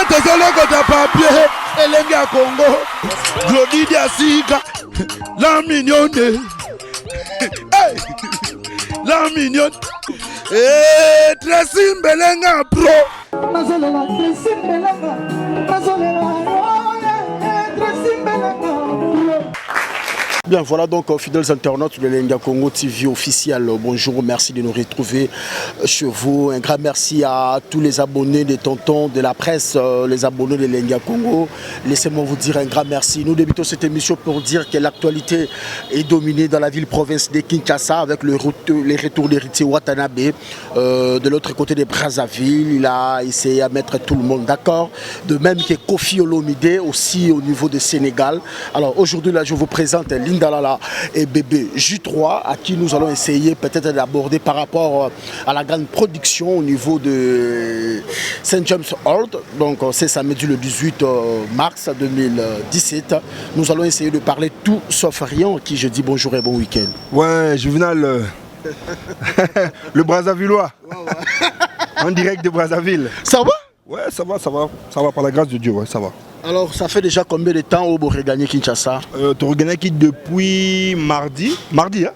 tozoloko ta papier elenge ya Congo Glodidi Asika la mignonne la mignonne Tracy Mbelenga pro nazolela Tracy Mbelenga nazolela Tracy Mbelenga pro. Bien, voilà donc, fidèles internautes de l'India Congo TV officiel. Bonjour, merci de nous retrouver chez vous. Un grand merci à tous les abonnés des tontons de la presse, les abonnés de l'India Congo. Laissez-moi vous dire un grand merci. Nous débutons cette émission pour dire que l'actualité est dominée dans la ville-province de Kinshasa avec les retours d'héritier Watanabe. De l'autre côté de Brazzaville, il a essayé à mettre tout le monde d'accord. De même que Kofi Olomide aussi au niveau du Sénégal. Alors aujourd'hui, là, je vous présente Lindalala et bébé J3 à qui nous allons essayer peut-être d'aborder par rapport à la grande production au niveau de St. James Hall. Donc c'est samedi le 18 mars 2017. Nous allons essayer de parler tout sauf rien. À qui je dis bonjour et bon week-end. Ouais, Juvenal, le Brazzavillois. En direct de Brazzaville. Ça va? Ouais, ça va par la grâce de Dieu, ouais, ça va. Alors, ça fait déjà combien de temps au regagné Kinshasa? Tu as gagné depuis mardi, hein?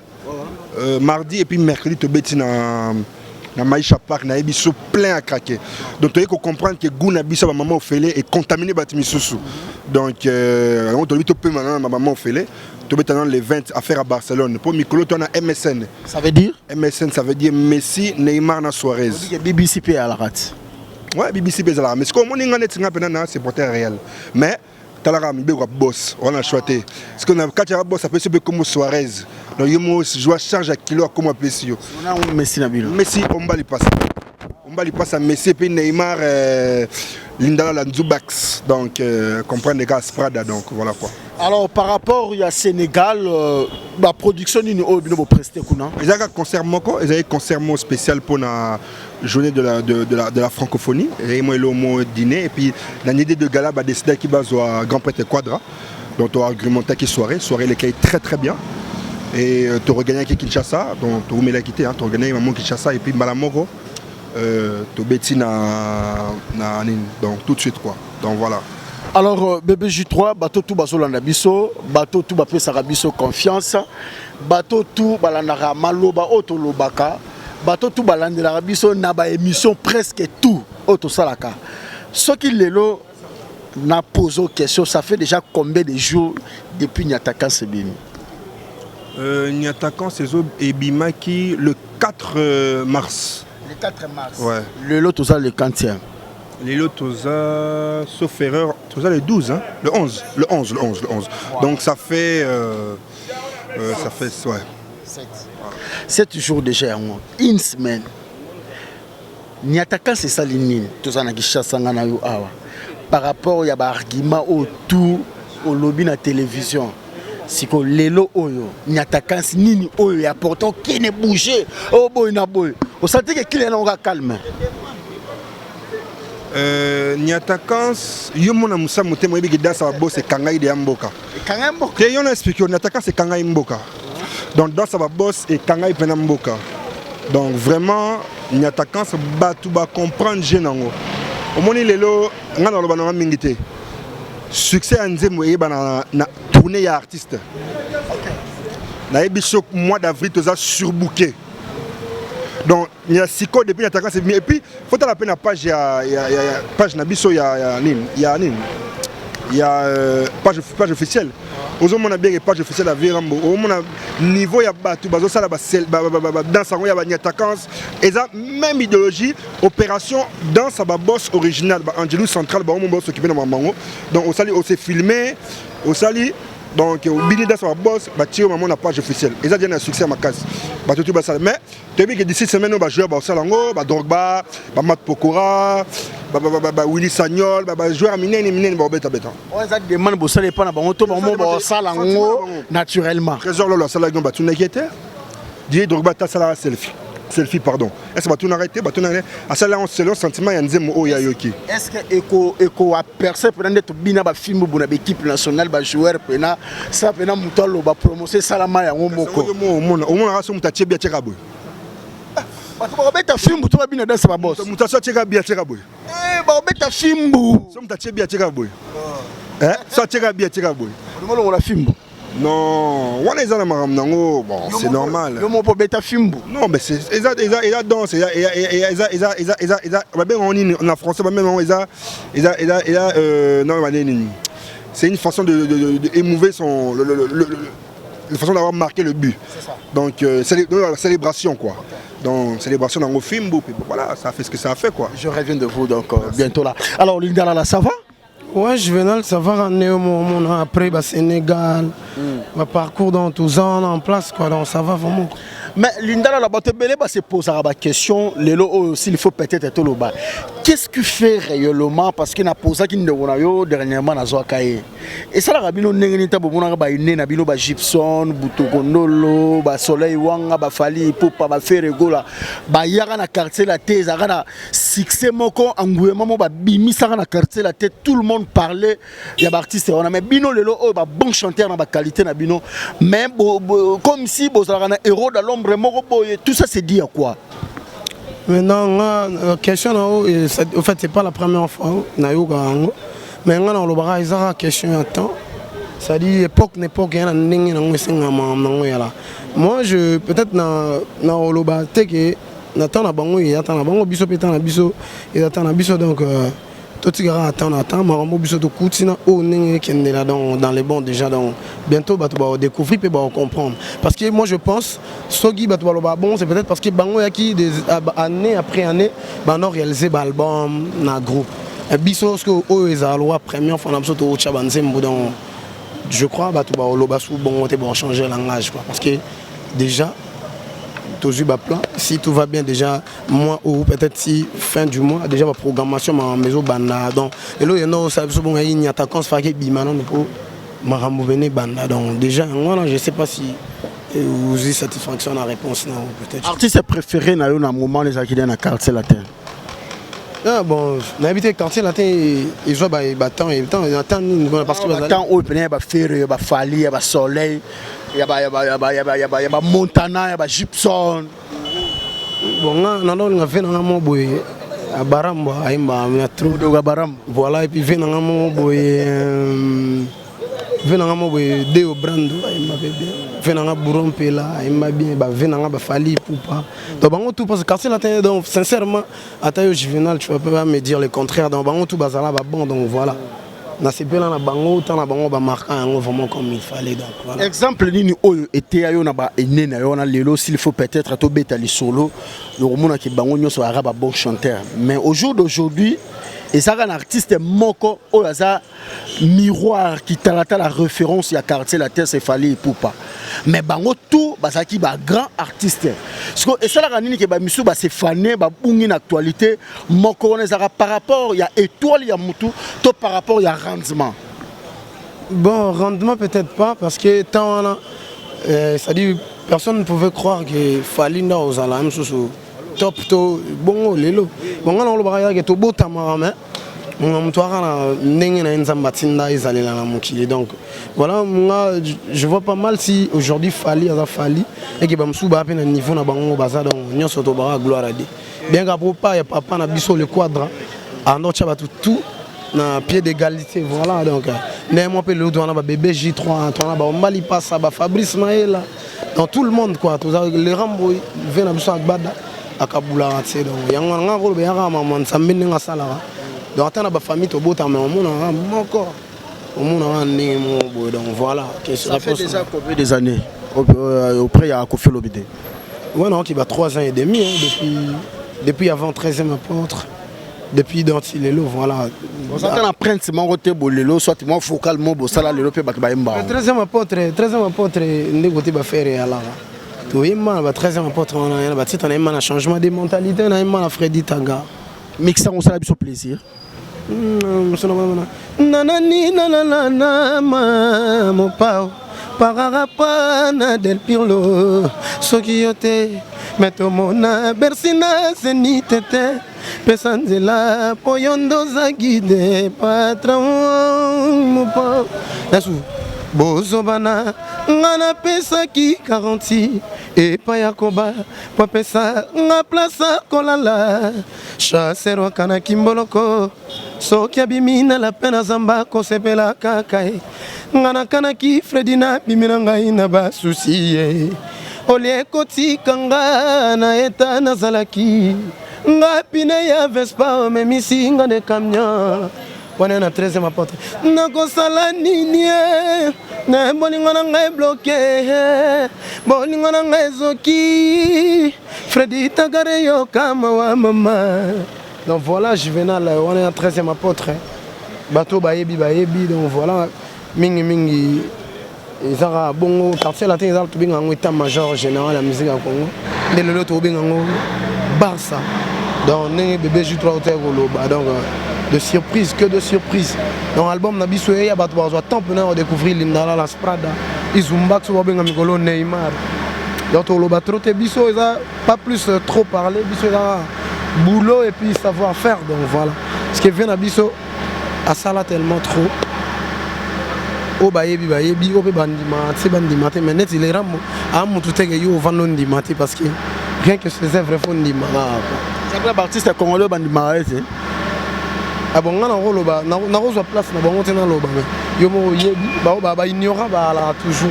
Mardi et puis mercredi, tu es dans Maïcha Park, na ebiso plein à craquer. Donc, tu dois comprendre que Gouna Bisso, ma maman Ophélie, est contaminée par Timisusu. Donc, on doit te maintenant ma maman Ophélie. Tu es dans les 20 affaires à Barcelone. Pour Mikolo, tu as MSN. Ça veut dire? MSN, ça veut dire Messi, Neymar, Suarez. BBC à la rate. Ouais, BBC Bezala. Mais ce qu'on a c'est porteur réel. Mais, Talara Mbego boss, on a choisi. Ce qu'on a quand tu as boss, ça peut se faire comme Suarez. Donc, je joue charge à kilo comme un Plessio. On a un Messi Nabilo. Messi, on va lui passer. On va lui passer à Messi, puis Neymar, Lindala, Lanzubax. Donc, comprendre les gars, Sprada. Donc, voilà quoi. Alors, par rapport au Sénégal, la production est prestée. Ils ont un concert moko, ils ont un concert spécial pour la journée de la francophonie. Ils ont un dîner et puis la idée de gala a décidé qu'il va au Grand Prêtre Quadra. Donc, tu as argumenté qui soirée qui est très très bien. Et tu as regagné avec Kinshasa, donc tu as remis quitté, tu as regagné avec Kinshasa et puis Malamoro, tu as bêti donc tout de suite quoi. Donc voilà. Alors, bébé J3, bateau tout bazolanda biso, bateau tout bapé sarabiso confiance, bateau tout balandara maloba auto lobaka, bateau tout balandera biso na ba émission presque tout auto salaka. Ce qui lelo n'a posé question, ça fait déjà combien de jours depuis Nyataka Sebini? Nyataka Sezo et Bimaki le 4 mars. Le 4 mars. Ouais. Le lot tout ça le 40e. Les lots, sauf erreur, le 12, hein? Le 11. Wow. Donc ça fait ouais. 7 jours déjà, une semaine. Nyataka c'est ça l'inine, tout ça na Kinshasa na yo awa. Par rapport à l'argument autour au lobby na télévision. Si que lelo oyo Nyataka nini oyo ya pourtant qui ne bouger. Oh boy na boy. On sentait que qui est là calme. Nyataka yomona musa mutemo yebi dansa boss Kangai de Mboka. Kangai Mboka. Et on a expliqué Nyataka c'est Kangai Mboka. Donc dans sa boss et Kangai pena Mboka. Donc vraiment Nyataka se batu ba comprendre genango. Omoni lelo ngana loba na mingité. Succès anzemo yeba na tournée ya artiste. Na yebi chaque mois d'avril toza surbooké. Donc il y a six codes depuis l'attaquant c'est bien et puis faut à la peine la page page nabiso il y a page officielle. Aux hommes on a bien les pages officielles à Virambo. Au moment niveau il y a batu bazo ça là dans sa il y a attaquants et ça même idéologie opération dans sa boss original Angelou central ba mon boss occupé dans Mamango. Donc au sali on s'est filmé au sali. Donc, au bini dans sa boss, on a une page officielle. Et ça a un succès à ma case. Mais, tu as vu que d'ici semaine, on va jouer à Salango, Drogba, Mat Pokora, Willy Sagnol, joueur à Minen, Bobeta. On a demandé de ça pas dans Salango naturellement. Trésor Lola, Salango, tu n'es pas dit Drogba, tu as selfie, pardon. Est-ce que tu as arrêté? C'est le sentiment qu'il y a. Est-ce que Eko a percé pour un film pour l'équipe nationale, pour joueur, ça peut être promotion Salama et Omoko? Au moins, on a été bien tu vas film pour toi, dans sa bosse. Mutation bien. bah beta fimbu. Somme ta tchébia tchekaboy. Hein? Ça tchekabia tchekaboy. On la fimbu. Non, on est dans ma bon, c'est normal. Yo mon po beta fimbu. Non, mais c'est ils danse, on en français même non, c'est une façon de émouver son la façon d'avoir marqué le but. Ça. Donc la célébration quoi. Donc célébration dans le film, voilà, ça fait ce que ça a fait quoi. Je reviens de vous donc bientôt là. Alors Lingala là, ça va? Ouais, Juvenal, ça va ramener au moment après Sénégal, ma parcours dans tous ans en place quoi, donc ça va vraiment. Mais Lindala la botte belé se pose la question, s'il faut peut-être être au bas. Qu'est-ce que fait réellement parce qu'il n'a posé qu'il ne dernièrement à Zoakaye. Et ça la rabino n'engagita bomona ba ine na bino ba Gibson, Butokondolo, ba Soleil Wanga, ba Fali Popa ba Feregola, ba yaka na quartier la thèse, na succès moko engouement mo ba bimisa na quartier la tête, tout le monde parlait il y a artiste on a mais bino lelo ba bon chanteur na ba qualité na bino mais comme si bozala na héros de l'ombre tout ça c'est dit à quoi? Maintenant la question en fait c'est pas la première fois na yoga mais on le bara isa question à temps ça dit époque yana ndenge na ngosenga mango yala moi je peut-être na oloba teke na temps na bango ya temps na bango biso pétan na biso et attend na biso donc tout tigara attend marambo biso to kutina o nenge kendela dans les bons déjà donc bientôt bah tu vas découvrir et bah comprendre parce que moi je pense sogi bah tu vas bon c'est peut-être parce que bango yaki des année après année bah on a réalisé album na groupe et biso ce que o eza loi première fois na biso to chabanzembo donc je crois bah tu vas loba sous bon te bon changer langage quoi parce que déjà plan. Si tout va bien déjà mois ou peut-être si fin du mois déjà la programmation ma maison banda donc et là il y a ça bon il y a ta cons faire bimano pour marambo venir banda donc déjà voilà je sais pas si vous avez satisfaction à la réponse non peut-être artiste préféré na yo na moment les akidé na quartier latin. Ah bon, on a habité quartier latin ils jouent temps et temps parce que temps où il ba faire ba Fali ba Soleil il y a Montana, il y a Gibson. Bon, on a fait un boy à Baramba, à trop de Baram. Voilà, et puis vient un boy Deo Brando, il m'a bien. Vient un Bourompe là, il m'a bien. Vient un Fali Poupa. Donc, tout parce que quartier latin, donc sincèrement, à taille juvénal, tu ne peux pas me dire le contraire. Donc, tout bazala bon, donc voilà. Na sepela na bango tant na bango ba marquant vraiment comme il fallait donc voilà. Exemple nini oyo était ayo na ba ene na yo na lelo s'il faut peut-être to beta li solo le romona ki bango nyoso araba bon chanteur mais au jour d'aujourd'hui et ça un artiste moko oyo za miroir qui talata la référence ya quartier la terre c'est Fali Poupa mais bango tout bazaki ba grand artiste parce que et ça la nini ke ba misu ba se fané ba bungi na actualité moko on ezaka par rapport ya étoile ya mutu to par rapport ya rendement. Bon rendement peut-être pas parce que tant ça dit personne ne pouvait croire que Fali na ozala même chose top to bon lelo bon on le bara ke to botama mais on na ndenge na nzamba tinda izalela na mokili donc voilà moi je vois pas mal si aujourd'hui Fali et que ba msuba pe na niveau na bango baza donc nyonso to bara gloire à Dieu bien ka pas ya papa na biso le quadra en notre tout na pied d'égalité voilà donc néanmoins pe le doit na bébé J3 Antoine ba Mali passe ba Fabrice Maëla dans tout le monde quoi tous les Rambo vient na biso akbada akabula tse donc yango nga ko be yaka maman sambini nga sala donc attends ba famille to bota mais on a encore on a ndenge mo boy donc voilà ça fait déjà combien des années auprès ya Kofi Olomide. Ouais non qui va 3 ans et demi hein, depuis avant 13e apôtre depuis dans Lelo voilà on s'entend en prince mon côté bolelo soit moi focalement bo sala lelo pe ba yemba 13e apôtre ndé côté ba faire ala oui, ma 13e apôtre, on a un changement de mentalité, on a un Freddy Tanga. Mixer, on s'en a besoin plaisir. Nanani, nanana, mon pao, pararapana del pirlo, sokiyote, metomona, bersina, zenitete, pesanzela, poyondo zagide, patron, mon pao. bozobana nga napesaki 40 epai ya koba po apesa nga plasa kolala chaser wakanaki mboloko soki abimi na lape na zamba kosepela kaka e nga nakanaki fredi na bimi na ngai na basusi ye olie ekotika nga na eta nazalaki nga pine ya vespa omemisi nga de camion wana na 13e apôtre nakosala nini na bolingo na ngai bloqué bolingo na ngai ezoki Fredi tagare yo kama wa mama. Donc voilà, Juvenal, on est en 13e apôtre bateau bayebi donc voilà mingi ezara bongo quartier latin ezara to binga ngo état-major général la musique en Congo de lelo to binga ngo Barça. Donc né bébé J3 hôtel Goloba donc de surprise que de surprise. Dans l'album na biso ya bato bazo temps pendant de découvrir Lindala la Sprada Izumba so binga mikolo Neymar. Donc to loba trop te biso eza pas plus trop parler biso eza boulot et puis savoir faire donc voilà. Ce qui vient à biso à ça là tellement trop. O bayebi o be bandima mais net il est ramo a mutu tege yo vando ndimati parce que rien que ces œuvres font ndima. C'est un artiste congolais bandima c'est. Ah bon ngana roloba na rozo place na bango tena loba yo mo yebi ba ignora ba la toujours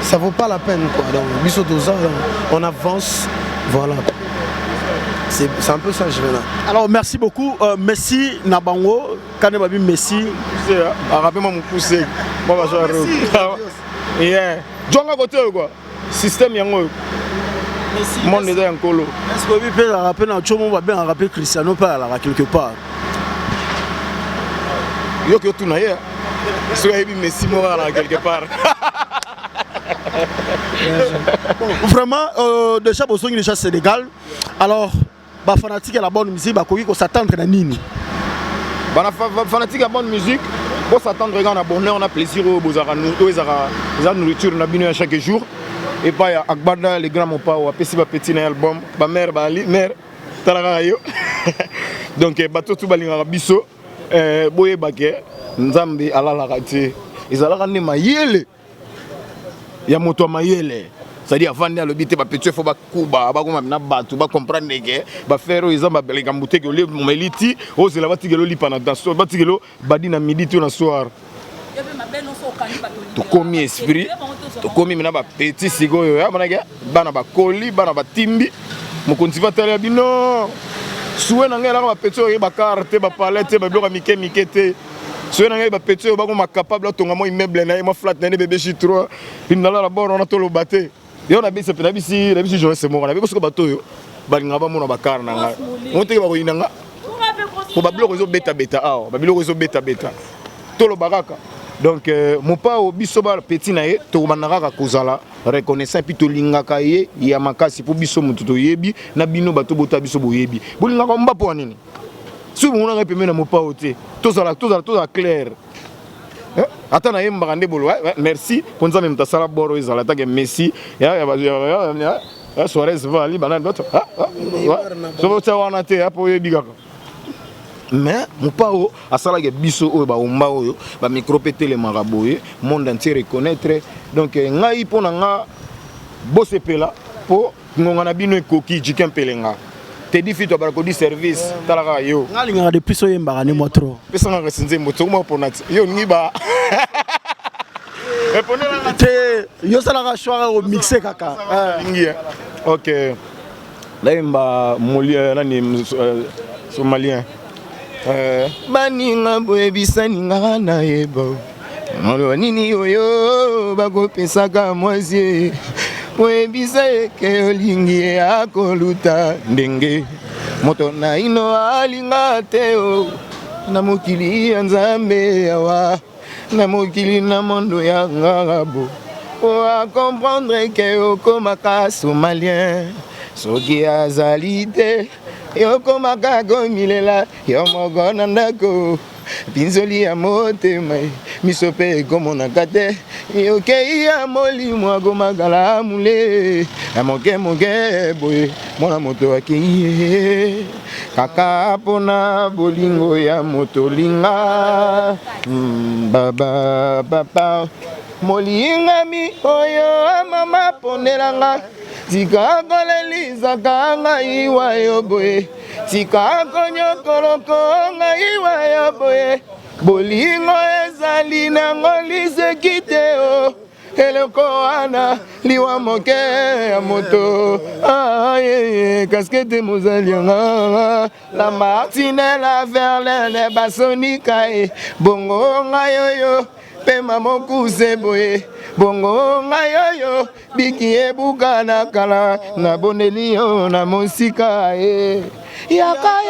ça vaut pas la peine quoi donc biso doza on avance voilà. C'est un peu ça je vais là. Alors merci beaucoup Messi Nabango Kane Babi Messi rappelle-moi mon poussé moi va jouer yeah jonga côté quoi système yango monde est en colo est-ce que vous pouvez rappeler na chomo va bien rappeler Cristiano pas là quelque part yo que tout na hier so yebi Messi mora là quelque part. Vraiment déjà besoin déjà Sénégal alors ba fanatique à la bonne musique ba koki ko s'attendre na nini ba fanatique à bonne musique pour s'attendre à bonheur on a plaisir au bozara nous za nourriture na bino chaque jour et pas ya akbada les grands mon pas ou apesi ba petit na album ba mère ba ali mère talaka yo donc bato tout balinga biso boye baké nzambe alala kati ezalaka ne mayele ya moto mayele. C'est-à-dire avant de l'habiter, il faut comprendre que faire les gens les gamboutés que les meliti, oh c'est la bâtie que l'oli pendant dans bâtie que l'eau badi na midi tout na soir. Tu commis esprit, tu commis maintenant petit sigo ya managa, bana ba koli, bana ba timbi, mon continue tele bino. Soué na ngela ba petit ba carte ba palette ba bloka mikete. Soué na ngela ba petit ba ko capable tonga mo immeuble na mo flat na bébé J3, il na la bord on a tout le batté. Yo na bisi pena bisi je sais moi na bisi ko bato yo balinga ba mona bakar na nga monte ba ko inanga ko ba bloko zo beta ba biloko zo beta to lo baraka donc mon pa o biso ba petit na ye to manaka kozala reconnaissant puis to lingaka ye ya makasi po biso mutu to yebi na bino bato bota biso boyebi bolinga ko mba po nini si mo na pemena mo pa o te to zala clair. Attends, merci. Pour ça, même ta salle boro ils ont l'attaque Messi. Suarez va aller banane d'autres. Mais mon pao à ça là biso o ba umba oyo ba micro pété les maraboye monde entier reconnaître donc ngai pona nga bosse pela po ngona bino koki jikem pelenga. Te dit fito ba ko di service talaka yo ngali nga depuis so yemba ne motro pesa nga resinze moto mo ponati yo ngiba yo sala choix au mixer kaka ngia OK laimba molia nani somalien baninga boebisa ninga na yebo molo nini oyo bako pesaka moisi boebisa ke olingi akoluta ndenge moto na ino alinga teo na mokili ya nzambe awa na mokili na mondo ya ngabo o a comprendre que okomaka somalien soki azali te yokomaka komilela yo moko na ndako pinzoli ya motema miso mpe ekomonaka te yokei ya molimo akomakala mule ya moke boye mwana moto akei ye kaka mpona bolingo ya moto linga baba papa molingami oyo mama ponelanga tika kolelizaka ngai wa yo boye tika konyokoloko ngai wa yo boye bolingo ezali nango liseki te o eloko wana liwa moke ya moto kaskete mozali yanga la martine la verlene basonika e bongo ngai oyo pema mokuse boye bongo ngai oyo biki ebuka na kala na boneli yo na mosika e yaka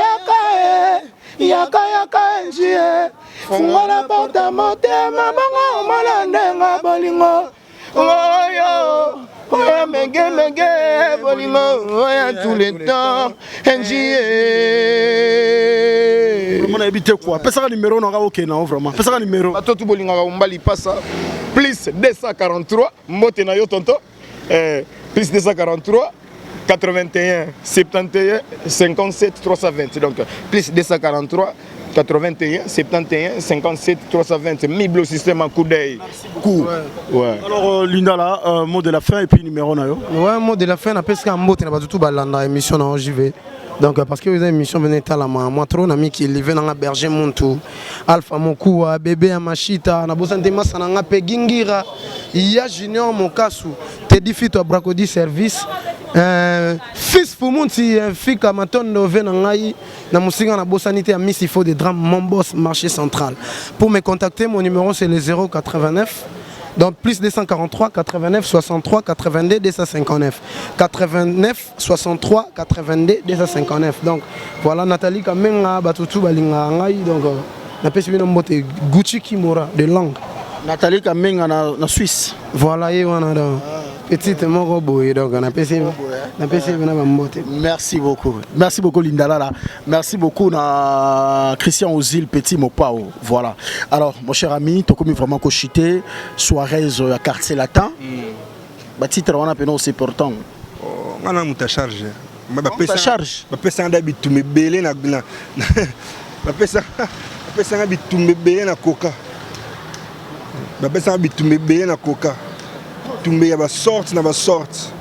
njie funga la porta motema bongo omona ndenga bolingo oyo oya mege bolingo oya tout le temps njie vraiment habité quoi pesa numéro na ka na vraiment pesa numéro bato tu bolinga ka umbali pasa plus 243 mbote na yo tonto plus 243 81 71 57 320 donc plus 243 81 71 57 320 Miblo système en coup d'œil. Ouais. Alors Linda là, mot de la fin et puis numéro na yo. Ouais, mot de la fin na peska mbote na batutu balanda émission na JV. Donc parce que vous avez une émission venue à la main, moi trop ami qui live dans la berger Montou, Alpha Mokua, bébé Amashita, na bosante masananga pe gingira, iya Junior Mokasu, Teddy Fito Bracodi service. Fils Fumunti, fika matondo venangai na musinga na bosanité à Miss il faut des drames mon boss marché central. Pour me contacter, mon numéro c'est le 089 donc plus 243 89 63 82 259 89 63 82 259. Donc voilà Nathalie Kamenga batutu balinga ngai donc na pesi bino mbote Gucci Kimura de langue. Nathalie Kamenga na Suisse. Voilà et on a petite moko boye donc na pesi bino mbote. Merci beaucoup Linda là. Merci beaucoup na Christian Ozil Petit Mopao. Voilà. Alors mon cher ami, tu comme vraiment cochité soirée à quartier latin. Ba titre on a peine c'est important. On a muta charge. Ta charge. Ba pesa ndabitu mebele na ba pesa ndabitu mebele na coca. Ba pesa ndabitu mebele na coca. Tumbe ya ba sorte na ba sorte.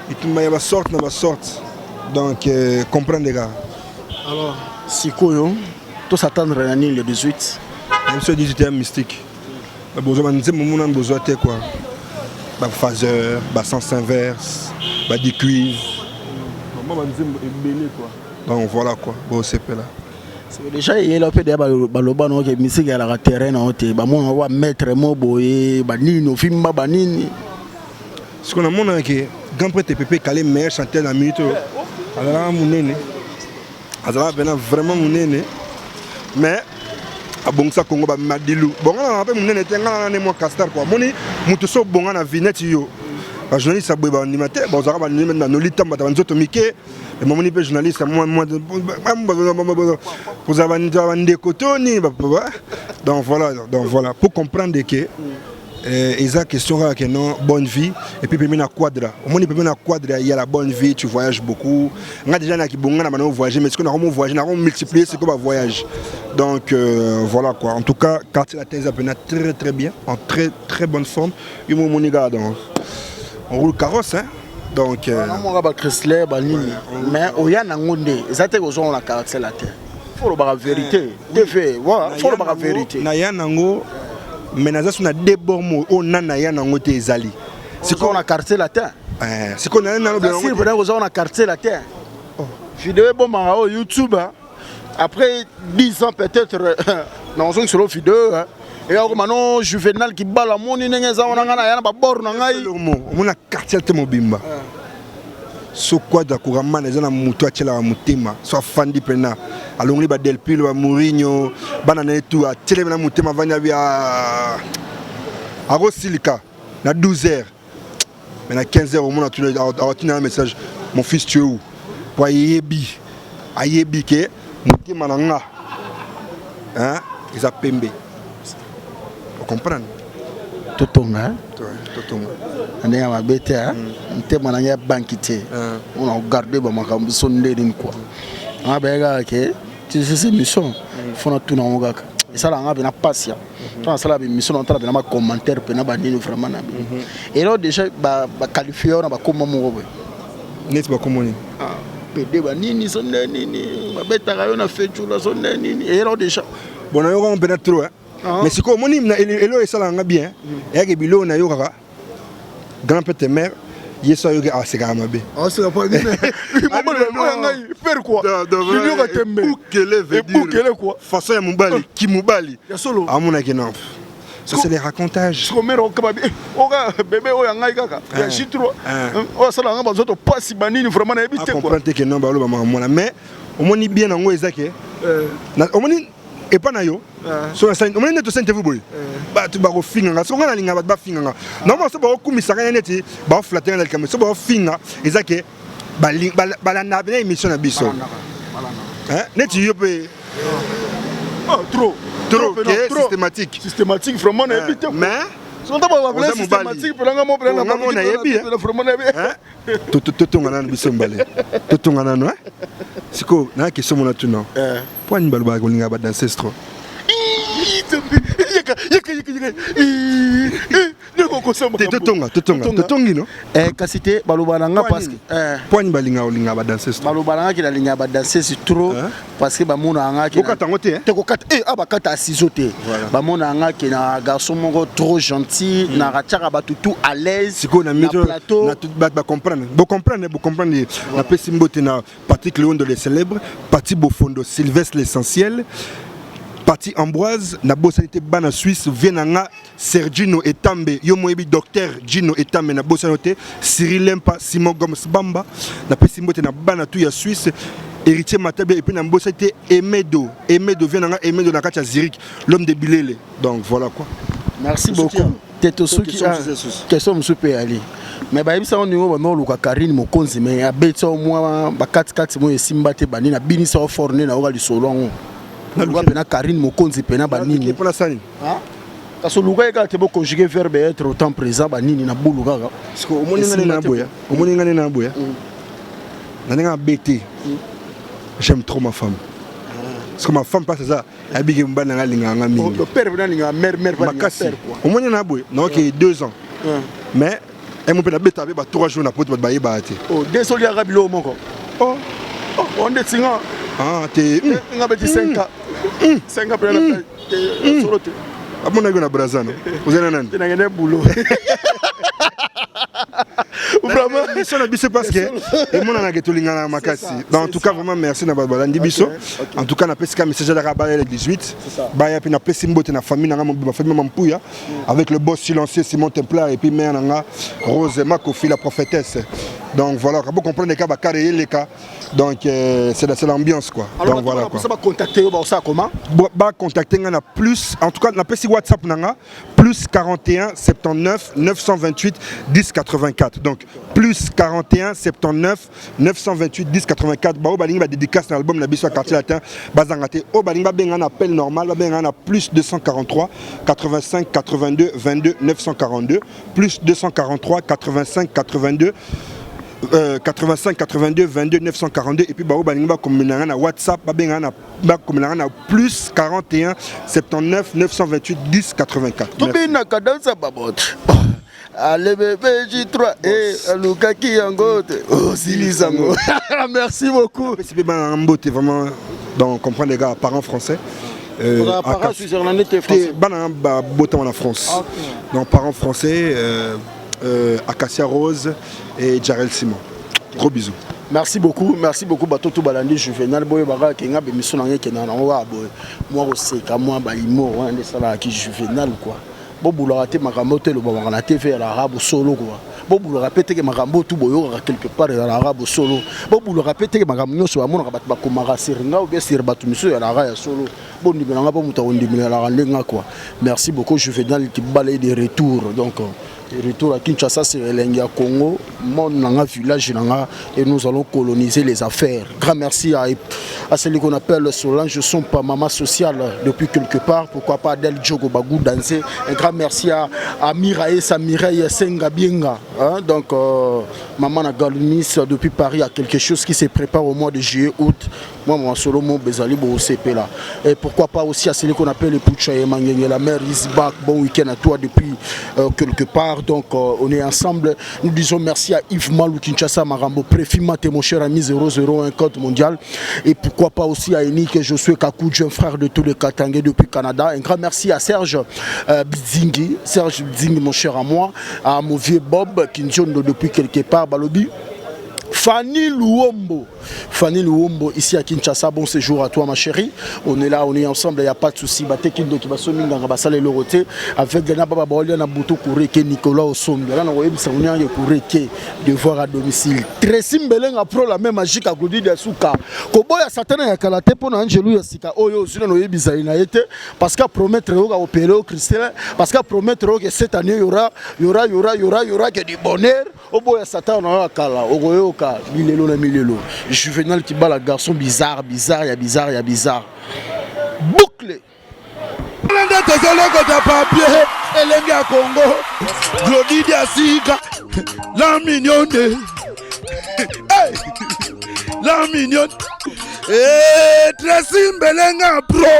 Et tumbe ya ba sorte na ba sorte. Donc comprendre les gars. Alors sikoyo to s'attendre à l'année le 18. Même ce 18 mystique. Ba besoin nzembo mona besoin te quoi. Ba phaseur, ba sens inverse, ba di cuivre. Moi nzembo embelé quoi. Donc voilà quoi. Bon c'est là. Déjà il y a le peu de baloba no ke musique ya la terrain na te ba mo wa mettre mo boye ba nini fimba ba nini. Ce qu'on a mon que grand prêtre Pépé Calé meilleur chanteur dans la minute. Alors mon nene. Alors vraiment mon nene. Mais a bongsa Congo ba Madilu. Bon on appelle mon nene tenga na mo castar quoi. Moni mutu so bonga na vinette yo. Ba journaliste sa boba animateur, ba zara ba ni na nolita ba nzoto mike. Et mon niveau journaliste moi pour avoir des cotons donc voilà pour comprendre que ils ont question que non bonne vie et puis même na quadra au moins même na quadra il y a la bonne vie tu voyages beaucoup on a déjà na qui bonga na voyager mais ce qu'on a vraiment voyager on a multiplier ce qu'on va voyage donc voilà quoi en tout cas quartier la thèse est très bien en très bonne forme et mon gars donc on roule carrosse hein. Donc on va Chrysler banini mais oya nangonde ezate kozon la caractère la terre faut la vérité de fait voilà faut la vérité na ya nango mais naza suna débormo o nana ya nango te ezali c'est qu'on a caractère la terre c'est qu'on a nango si vous avez on a caractère la terre vidéo bon manga YouTube après 10 ans peut-être non on sur vidéo et alors maintenant juvénal qui bat la moni nengeza on a na ba bor na ngai on a quartier te mobimba so quoi da kuramana zana mutu achela mutema so fandi pena alongli ba Del Pilo ba Mourinho bana na tout atele na mutema vanya bia arosilika na 12h mais na 15h on a tout un message mon fils tu es où pour ayebi ke mutema na nga hein ils a pembe comprendre totonga ane ya mabete ntema na ya bankité on a gardé ba makambo sonde din quoi on a ba ke tu sais ces missions fona tuna ngaka et ça là on a passe quand ça là mission on a un commentaire pena ba nini vraiment na et là déjà ba qualifier on ba comment mo net ba comment ni PD ba nini sonne nini ba beta ka yo na fetula sonne nini et là déjà bon yo on peut trop mais c'est comme moni na elo et ça là nga bien et que bilo na yo kaka grand père mère yeso yo ah c'est quand même bien ah c'est pas bien faire quoi il y a tembe pour quelle quoi façon ya mubali ki mubali à mon avis non ça c'est les racontages comme mero kababi oga bébé oya ngai kaka ya chitro o sala nga bazoto pasi banini vraiment na ebite quoi comprendre que non ba lo ba mona mais au moni bien ngo ezake na au moni et pas na yo so na on moni neto sente vous boy ba tu ba ko finga so ngana linga ba finga non mo so ba ko kumisa kana neti ba flatter na kamera so ba finga ezake ba la na bena émission na biso hein neti yo pe trop systématique vraiment na ebite mais so ta ba ba systématique pelanga mo pelanga mo na yebi vraiment na hein to ngana biso mbale to ngana no siko na question mona tu non pour ni balba ko linga ba d'ancestre totongi no kasi te balobana nga parce que poigne balinga olinga ba danser balobana nga ki linga ba danser trop parce que ba mona nga ki kokata ngote te kokata aba kata asizote ba mona nga ki na garçon moko trop gentil na rataka ba tout à l'aise siko na plateau na tout ba comprendre na pesi mbote na Patrick Léon de les célèbres Pati Bofondo Sylvestre l'essentiel Parti Ambroise, na bosanité bana Suisse, Vienanga, Sergino Etambe, Yomoebi docteur Gino Etambe, na bosanité, Cyril Lempa, Simon Gomes Bamba, na pesimbote na bana tout ya Suisse, héritier Matabe, et puis na bosanité Emedo, Vienanga, Emedo na kacha Zurich, l'homme de Bilele. Donc voilà quoi. Merci beaucoup. Teto Suki, question super Ali. Mais bah il ça on niveau non luka Karine Mokonzi mais abetsa au moins ba 4 mois simbate bani na bini sa forner na ogali solongo. Na Karine Mokonzi pena banini pour la sani parce que luka eka te bo conjuguer verbe être autant présent banini na bulu kaka parce que omoni ngane na boya na nga bêté j'aime trop ma femme parce que ma femme passe ça abige mbana nga linga nga mingi le père vena linga mère pas linga père quoi omoni na boya na OK 2 ans mais elle mon pena bêta ba 3 jours na pote ba yeba ate oh désolé rabilo moko oh on est singa ah t'es nga beti 5 ans 5 ans après la sorote à mon avis na Brazano vous allez nan na ngene boulot vraiment mission na biso parce que et mon na getolinga na makasi en tout cas vraiment merci na balandi biso en tout cas na pesika message à la rabat le 18 ba ya pina pesimbote na famille na ma famille mampuya avec le boss silencieux Simon Templar et puis mère nga Rose Makofi la prophétesse donc voilà on peut comprendre les cas ba carré les cas donc c'est l'ambiance quoi alors, donc voilà quoi ça va contacter ça comment ba contacter nga na plus en tout cas na pesi WhatsApp nanga plus 41 79 928 10 84 donc plus 41 79 928 10 84 ba balingi ba dédicace na album na biso quartier latin bazangate o balingi ba benga na appel normal ba benga na plus 243 85 82 22 942 plus 243 85 82 85 82 22 942 et puis ba balingi ba kombinanga na WhatsApp ba benga na ba kombinanga na plus 41 79 928 10 84 to bina kadanza babote allez bébé J3 et Lukaki Yangote oh Silizango merci beaucoup c'est bien mbote vraiment donc comprendre les gars parents français parents suisse-irlandais français bana botam en France donc parents français Acacia Rose et Jarel Simon gros bisous merci beaucoup Batoto Balandi Juvenal boy baka kenga be mission na ngeke na wa boy moi aussi ka moi ba imo on est ça là qui Juvenal quoi bobulo raté makambo te lo ba na TV à l'arabe solo quoi bobulo répéter que makambo tout boyo quelque part à l'arabe solo bobulo répéter que makambo nyoso ba mona ba ko mara siringa ou bien sir batu mission ya l'arabe solo bon ndimela nga ba muta ondimela la rendenga quoi merci beaucoup Juvenal qui balaye des retours donc retour à Kinshasa c'est l'Engia Congo mon village et nous allons coloniser les affaires. Grand merci à celui qu'on appelle Solange Sompa, maman sociale depuis quelque part. Pourquoi pas Del Djogo Bagou danser. Un grand merci à Mirae Samireille Sengabienga. Donc, maman Nagalunis depuis Paris a quelque chose qui se prépare au mois de juillet, août. Moi, mon solo, mon Bezali, au CP là. Et pourquoi pas aussi à celui qu'on appelle les Poucha et Mangenge, la mère Isbak. Bon week-end à toi depuis quelque part. Donc, on est ensemble. Nous disons merci à Yves Malou Kinshasa Marambo, Préfimate, mon cher ami 001 code mondial. Et pourquoi pas aussi à Enik Josué Kakou, jeune frère de tous les Katangais depuis Canada. Un grand merci à Serge Bzingi, mon cher à moi, à mon vieux Bob Kinjondo depuis quelque part, Balobi. Fanny Luombo, ici à Kinshasa, bon séjour à toi ma chérie. On est là, on est ensemble, il n'y a pas de souci. Batekindo qui va sonner dans la salle et l'oroté avec Gana Baba Baolia Nabuto Koureke, Nicolas Osombi. Là, on a eu Koureke devoir à domicile. Très simbeleng après la même magique à Goudi de Souka. Koboya Satana Yakalate pour Angelou Yassika. Oyo, Zuna Noé Bizaïna été parce qu'à promettre au opérer au Christian, parce qu'à promettre que cette année il y aura que du bonheur. Oboya Satana Yakala, Ogoyoka. Milelo. Juvenal qui bat la garçon bizarre. Bouclé. Elenga Congo, Glody Diasika, la mignonne, la mignonne, Tracy Mbelenga Pro.